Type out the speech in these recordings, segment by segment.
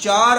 4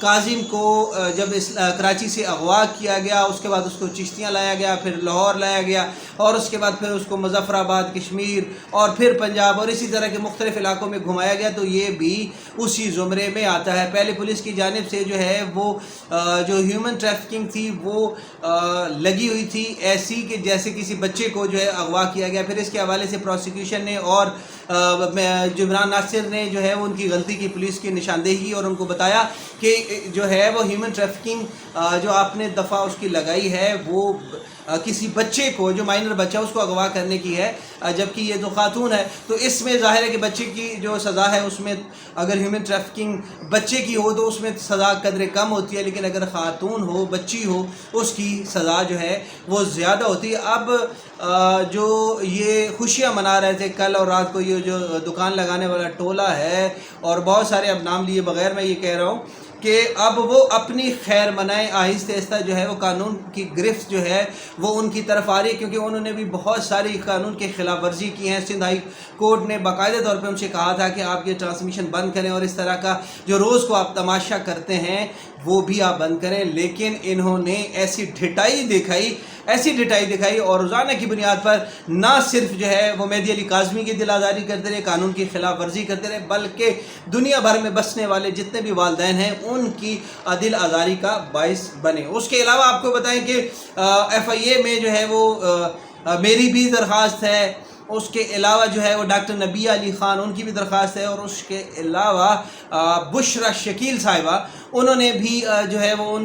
کاظم کو جب کراچی سے اغوا کیا گیا، اس کے بعد اس کو چشتیاں لایا گیا، پھر لاہور لایا گیا، اور اس کے بعد پھر اس کو مظفر آباد، کشمیر اور پھر پنجاب اور اسی طرح کے مختلف علاقوں میں گھمایا گیا، تو یہ بھی اسی زمرے میں آتا ہے۔ پہلے پولیس کی جانب سے جو ہے وہ جو ہیومن ٹریفکنگ تھی وہ لگی ہوئی تھی ایسی کہ جیسے کسی بچے کو جو ہے اغوا کیا گیا، پھر اس کے حوالے سے پروسیکیوشن نے اور عمران ناصر نے جو ہے وہ ان کی غلطی کی پولیس کی نشاندہی اور ان کو بتایا کہ جو ہے وہ ہیومن ٹریفکنگ جو آپ نے دفعہ اس کی لگائی ہے وہ کسی بچے کو، جو مائنر بچہ اس کو اغوا کرنے کی ہے، جبکہ یہ جو خاتون ہے تو اس میں ظاہر ہے کہ بچے کی جو سزا ہے اس میں اگر ہیومن ٹریفکنگ بچے کی ہو تو اس میں سزا قدرے کم ہوتی ہے، لیکن اگر خاتون ہو، بچی ہو، اس کی سزا جو ہے وہ زیادہ ہوتی ہے۔ اب جو یہ خوشیاں منا رہے تھے کل اور رات کو یہ جو دکان لگانے والا ٹولہ ہے اور بہت سارے اب نام لیے بغیر میں یہ کہہ رہا ہوں کہ اب وہ اپنی خیر منائیں، آہستہ آہستہ جو ہے وہ قانون کی گرفت جو ہے وہ ان کی طرف آ رہی ہے، کیونکہ انہوں نے بھی بہت ساری قانون کے خلاف ورزی کی ہیں۔ سندھ ہائی کورٹ نے باقاعدہ طور پہ ان سے کہا تھا کہ آپ یہ ٹرانسمیشن بند کریں اور اس طرح کا جو روز کو آپ تماشا کرتے ہیں وہ بھی آپ بند کریں، لیکن انہوں نے ایسی ڈھٹائی دکھائی اور روزانہ کی بنیاد پر نہ صرف جو ہے وہ مہدی علی کاظمی کی دل آزاری کرتے رہے، قانون کی خلاف ورزی کرتے رہے، بلکہ دنیا بھر میں بسنے والے جتنے بھی والدین ہیں ان کی دل آزاری کا باعث بنے۔ اس کے علاوہ آپ کو بتائیں کہ ایف آئی اے میں جو ہے وہ میری بھی درخواست ہے، اس کے علاوہ جو ہے وہ ڈاکٹر نبیہ علی خان ان کی بھی درخواست ہے، اور اس کے علاوہ بشرا شکیل صاحبہ انہوں نے بھی جو ہے وہ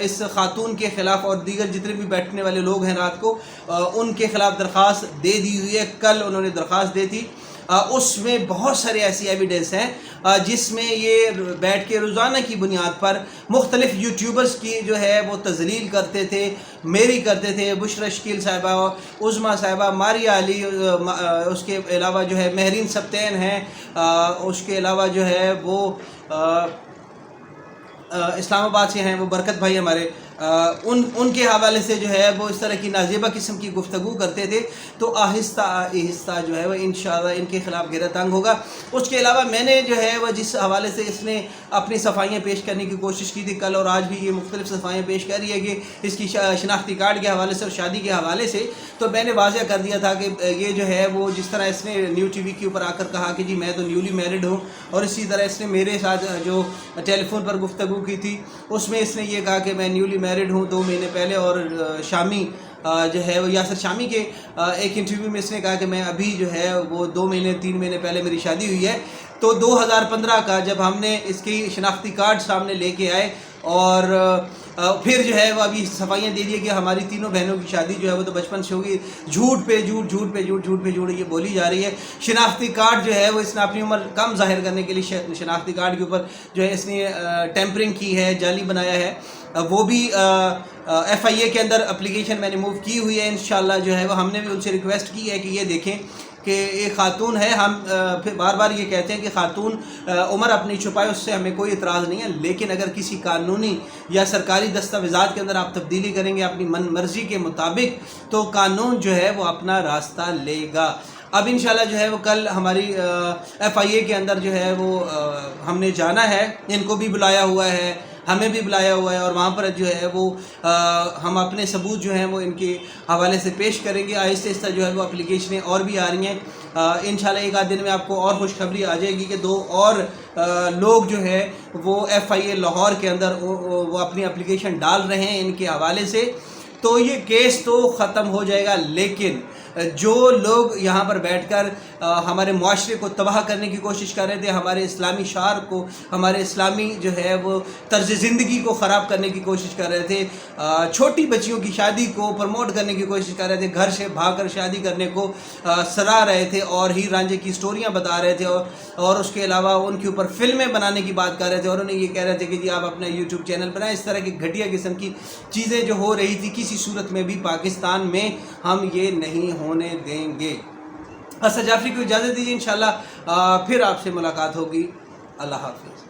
اس خاتون کے خلاف اور دیگر جتنے بھی بیٹھنے والے لوگ ہیں رات کو ان کے خلاف درخواست دے دی ہوئی ہے۔ کل انہوں نے درخواست دی تھی، اس میں بہت سارے ایسی ایویڈنس ہیں جس میں یہ بیٹھ کے روزانہ کی بنیاد پر مختلف یوٹیوبرز کی جو ہے وہ تذلیل کرتے تھے، میری کرتے تھے، بشرا شکیل صاحبہ، عظمیٰ صاحبہ، ماریا علی، اس کے علاوہ جو ہے مہرین سبتین ہیں، اس کے علاوہ جو ہے وہ اسلام آباد سے ہیں وہ برکت بھائی ہمارے، ان کے حوالے سے جو ہے وہ اس طرح کی نازیبہ قسم کی گفتگو کرتے تھے، تو آہستہ آہستہ جو ہے وہ انشاءاللہ ان کے خلاف گرہ تنگ ہوگا۔ اس کے علاوہ میں نے جو ہے وہ جس حوالے سے اس نے اپنی صفائیاں پیش کرنے کی کوشش کی تھی کل اور آج بھی یہ مختلف صفائیاں پیش کر رہی ہے کہ اس کی شناختی کارڈ کے حوالے سے اور شادی کے حوالے سے، تو میں نے واضح کر دیا تھا کہ یہ جو ہے وہ جس طرح اس نے نیو ٹی وی کے اوپر آ کر کہا کہ جی میں تو نیولی میرڈ ہوں، اور اسی طرح اس نے میرے ساتھ جو ٹیلی فون پر گفتگو کی تھی اس میں اس نے یہ کہا کہ میں نیولی میرڈ ہوں 2 مہینے پہلے، اور شامی جو ہے وہ یاسر شامی کے ایک انٹرویو میں اس نے کہا کہ میں ابھی جو ہے وہ 2 مہینے 3 مہینے پہلے میری شادی ہوئی ہے۔ تو 2015 کا جب ہم نے اس کی شناختی کارڈ سامنے لے کے آئے اور پھر جو ہے وہ ابھی صفائیاں دے دیے کہ ہماری تینوں بہنوں کی شادی جو ہے وہ تو بچپن سے ہوگی، جھوٹ پہ جھوٹ یہ بولی جا رہی ہے۔ شناختی کارڈ جو ہے وہ اس نے اپنی عمر کم ظاہر کرنے کے لیے شناختی کارڈ کے اوپر جو ہے اس نے ٹیمپرنگ کی ہے، جعلی بنایا ہے، وہ بھی ایف آئی اے کے اندر اپلیکیشن میں نے موو کی ہوئی ہے۔ انشاءاللہ جو ہے وہ ہم نے بھی ان سے ریکویسٹ کی ہے کہ یہ دیکھیں کہ ایک خاتون ہے، ہم پھر بار بار یہ کہتے ہیں کہ خاتون عمر اپنی چھپائے، اس سے ہمیں کوئی اعتراض نہیں ہے، لیکن اگر کسی قانونی یا سرکاری دستاویزات کے اندر آپ تبدیلی کریں گے اپنی من مرضی کے مطابق تو قانون جو ہے وہ اپنا راستہ لے گا۔ اب انشاءاللہ جو ہے وہ کل ہماری ایف آئی اے کے اندر جو ہے وہ ہم نے جانا ہے، ان کو بھی بلایا ہوا ہے، ہمیں بھی بلایا ہوا ہے، اور وہاں پر جو ہے وہ ہم اپنے ثبوت جو ہیں وہ ان کے حوالے سے پیش کریں گے۔ آہستہ آہستہ جو ہے وہ اپلیکیشنیں اور بھی آ رہی ہیں، انشاءاللہ ایک آدھ دن میں آپ کو اور خوشخبری آ جائے گی کہ 2 اور لوگ جو ہے وہ ایف آئی اے لاہور کے اندر وہ اپنی اپلیکیشن ڈال رہے ہیں ان کے حوالے سے، تو یہ کیس تو ختم ہو جائے گا۔ لیکن جو لوگ یہاں پر بیٹھ کر ہمارے معاشرے کو تباہ کرنے کی کوشش کر رہے تھے، ہمارے اسلامی شعار کو، ہمارے اسلامی جو ہے وہ طرز زندگی کو خراب کرنے کی کوشش کر رہے تھے، چھوٹی بچیوں کی شادی کو پروموٹ کرنے کی کوشش کر رہے تھے، گھر سے بھاگ کر شادی کرنے کو سراہ رہے تھے اور ہیر رانجھے کی سٹوریاں بتا رہے تھے، اور اس کے علاوہ ان کے اوپر فلمیں بنانے کی بات کر رہے تھے، اور انہیں یہ کہہ رہے تھے کہ جی آپ اپنا یوٹیوب چینل بنائیں۔ اس طرح کی گھٹیا قسم کی چیزیں جو ہو رہی تھی، کسی صورت میں بھی پاکستان میں ہم یہ نہیں ہونے دیں گے۔ اسد جعفری کو اجازت دیجیے، انشاءاللہ پھر آپ سے ملاقات ہوگی۔ اللہ حافظ۔